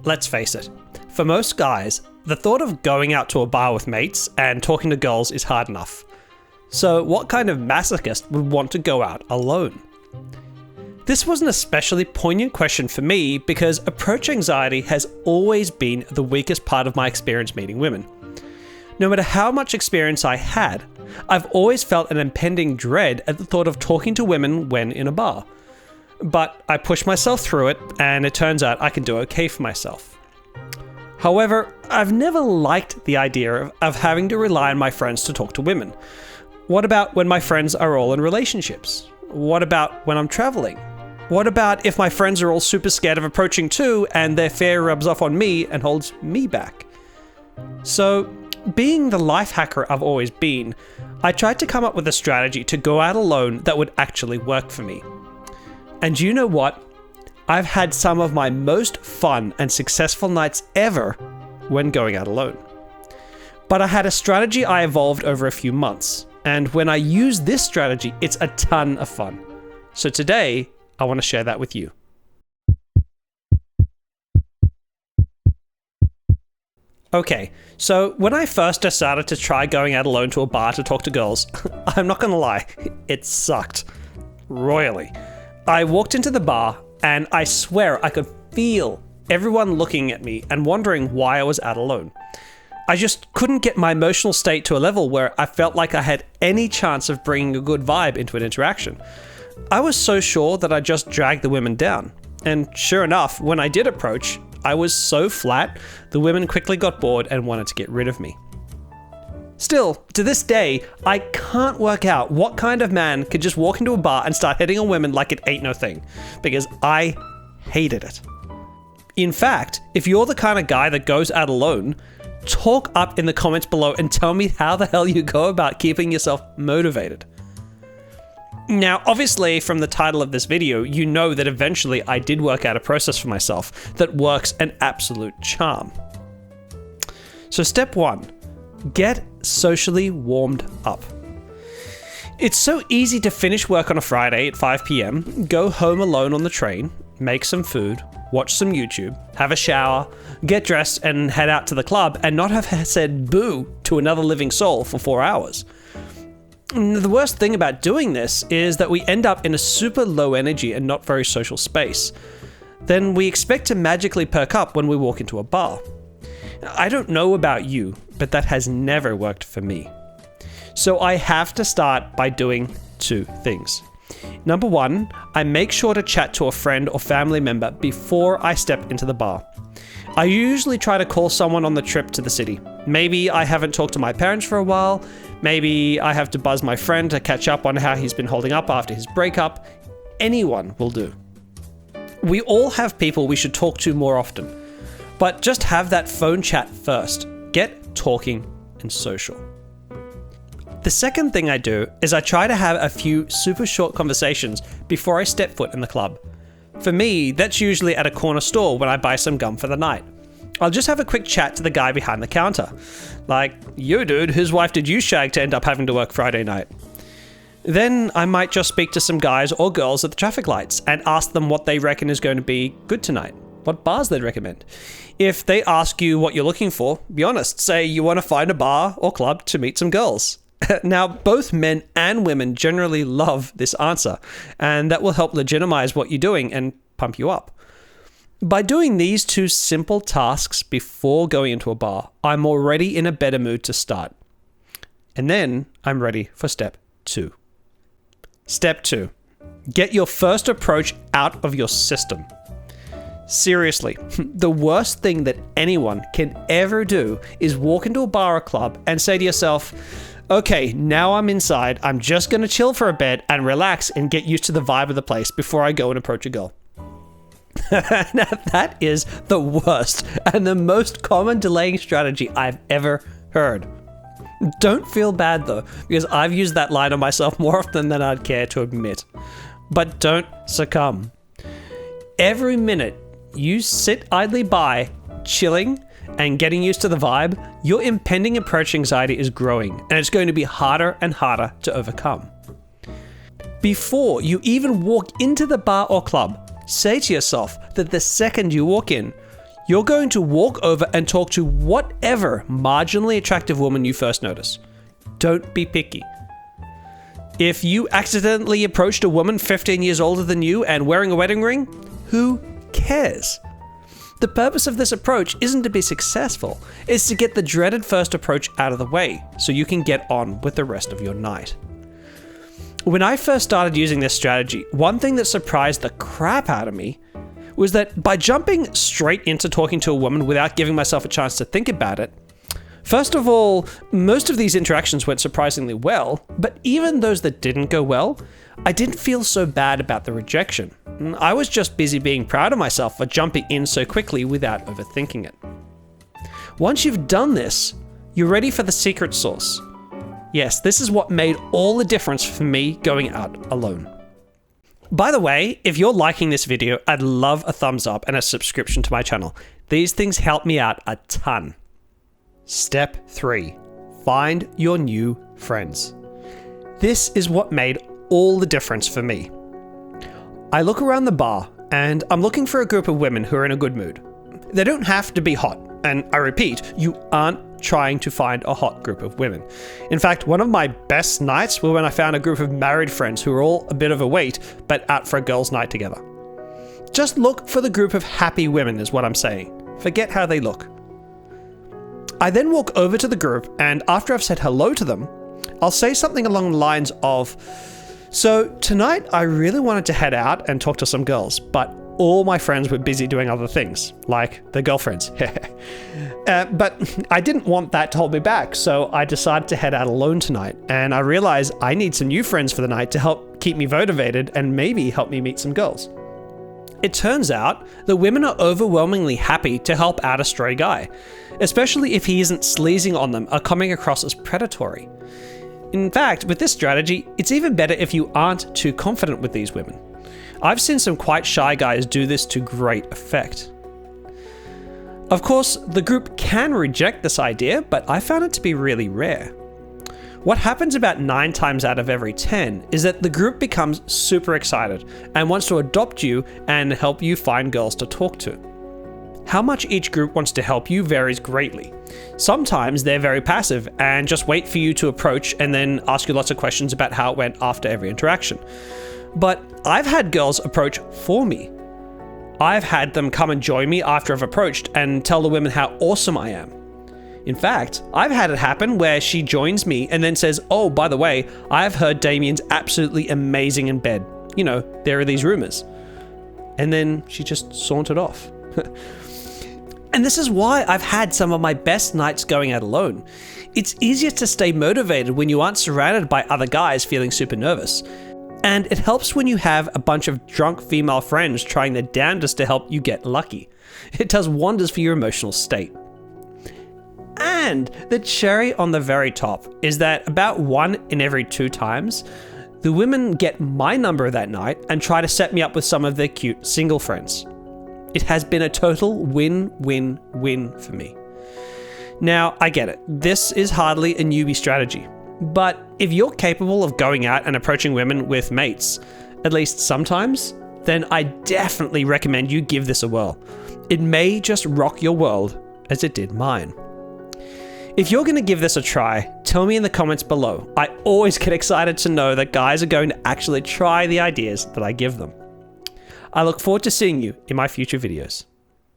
Let's face it, for most guys, the thought of going out to a bar with mates and talking to girls is hard enough. So what kind of masochist would want to go out alone? This was an especially poignant question for me because approach anxiety has always been the weakest part of my experience meeting women. No matter how much experience I had, I've always felt an impending dread at the thought of talking to women when in a bar. But I pushed myself through it, and it turns out I can do okay for myself. However, I've never liked the idea of having to rely on my friends to talk to women. What about when my friends are all in relationships? What about when I'm traveling? What about if my friends are all super scared of approaching too, and their fear rubs off on me and holds me back? So, being the life hacker I've always been, I tried to come up with a strategy to go out alone that would actually work for me. And you know what? I've had some of my most fun and successful nights ever when going out alone. But I had a strategy I evolved over a few months, and when I use this strategy, it's a ton of fun. So today, I want to share that with you. Okay, so when I first decided to try going out alone to a bar to talk to girls, I'm not gonna lie, it sucked. Royally. I walked into the bar, and I swear I could feel everyone looking at me and wondering why I was out alone. I just couldn't get my emotional state to a level where I felt like I had any chance of bringing a good vibe into an interaction. I was so sure that I just dragged the women down. And sure enough, when I did approach, I was so flat, the women quickly got bored and wanted to get rid of me. Still, to this day, I can't work out what kind of man could just walk into a bar and start hitting on women like it ain't no thing, because I hated it. In fact, if you're the kind of guy that goes out alone, talk up in the comments below and tell me how the hell you go about keeping yourself motivated. Now, obviously, from the title of this video, you know that eventually I did work out a process for myself that works an absolute charm. So step 1. Get socially warmed up. It's so easy to finish work on a Friday at 5 p.m, go home alone on the train, make some food, watch some YouTube, have a shower, get dressed and head out to the club and not have said boo to another living soul for 4 hours. And the worst thing about doing this is that we end up in a super low energy and not very social space. Then we expect to magically perk up when we walk into a bar. I don't know about you, but that has never worked for me. So I have to start by doing 2 things. Number 1, I make sure to chat to a friend or family member before I step into the bar. I usually try to call someone on the trip to the city. Maybe I haven't talked to my parents for a while. Maybe I have to buzz my friend to catch up on how he's been holding up after his breakup. Anyone will do. We all have people we should talk to more often. But just have that phone chat first. Get talking and social. The second thing I do is I try to have a few super short conversations before I step foot in the club. For me, that's usually at a corner store when I buy some gum for the night. I'll just have a quick chat to the guy behind the counter. Like, yo dude, whose wife did you shag to end up having to work Friday night? Then I might just speak to some guys or girls at the traffic lights and ask them what they reckon is going to be good tonight. What bars they'd recommend. If they ask you what you're looking for, be honest. Say you want to find a bar or club to meet some girls. Now, both men and women generally love this answer, and that will help legitimize what you're doing and pump you up. By doing these 2 simple tasks before going into a bar, I'm already in a better mood to start. And then I'm ready for step 2. Step 2. Get your first approach out of your system. Seriously, the worst thing that anyone can ever do is walk into a bar or club and say to yourself, okay, now I'm inside, I'm just going to chill for a bit and relax and get used to the vibe of the place before I go and approach a girl. Now that is the worst and the most common delaying strategy I've ever heard. Don't feel bad though, because I've used that line on myself more often than I'd care to admit. But don't succumb. Every minute you sit idly by, chilling and getting used to the vibe, your impending approach anxiety is growing, and it's going to be harder and harder to overcome. Before you even walk into the bar or club, say to yourself that the second you walk in, You're going to walk over and talk to whatever marginally attractive woman you first notice. Don't be picky. If you accidentally approached a woman 15 years older than you and wearing a wedding ring, who cares? The purpose of this approach isn't to be successful, it's to get the dreaded first approach out of the way so you can get on with the rest of your night. When I first started using this strategy, one thing that surprised the crap out of me was that by jumping straight into talking to a woman without giving myself a chance to think about it, first of all, most of these interactions went surprisingly well, but even those that didn't go well, I didn't feel so bad about the rejection. I was just busy being proud of myself for jumping in so quickly without overthinking it. Once you've done this, you're ready for the secret sauce. Yes, this is what made all the difference for me going out alone. By the way, if you're liking this video, I'd love a thumbs up and a subscription to my channel. These things help me out a ton. Step 3. Find your new friends. This is what made all the difference for me. I look around the bar and I'm looking for a group of women who are in a good mood. They don't have to be hot, and I repeat, you aren't trying to find a hot group of women. In fact, one of my best nights were when I found a group of married friends who were all a bit overweight, but out for a girls' night together. Just look for the group of happy women is what I'm saying. Forget how they look. I then walk over to the group, and after I've said hello to them, I'll say something along the lines of, "So tonight I really wanted to head out and talk to some girls, but all my friends were busy doing other things, like their girlfriends. But I didn't want that to hold me back, so I decided to head out alone tonight, and I realized I need some new friends for the night to help keep me motivated and maybe help me meet some girls." It turns out that women are overwhelmingly happy to help out a stray guy, especially if he isn't sleazing on them or coming across as predatory. In fact, with this strategy, it's even better if you aren't too confident with these women. I've seen some quite shy guys do this to great effect. Of course, the group can reject this idea, but I found it to be really rare. What happens about 9 times out of every 10 is that the group becomes super excited and wants to adopt you and help you find girls to talk to. How much each group wants to help you varies greatly. Sometimes they're very passive and just wait for you to approach and then ask you lots of questions about how it went after every interaction. But I've had girls approach for me. I've had them come and join me after I've approached and tell the women how awesome I am. In fact, I've had it happen where she joins me and then says, "Oh, by the way, I've heard Damien's absolutely amazing in bed. You know, there are these rumors." And then she just sauntered off. And this is why I've had some of my best nights going out alone. It's easier to stay motivated when you aren't surrounded by other guys feeling super nervous. And it helps when you have a bunch of drunk female friends trying their damnedest to help you get lucky. It does wonders for your emotional state. And the cherry on the very top is that about 1 in every 2 times, the women get my number that night and try to set me up with some of their cute single friends. It has been a total win-win-win for me. Now, I get it. This is hardly a newbie strategy. But if you're capable of going out and approaching women with mates, at least sometimes, then I definitely recommend you give this a whirl. It may just rock your world as it did mine. If you're going to give this a try, tell me in the comments below. I always get excited to know that guys are going to actually try the ideas that I give them. I look forward to seeing you in my future videos.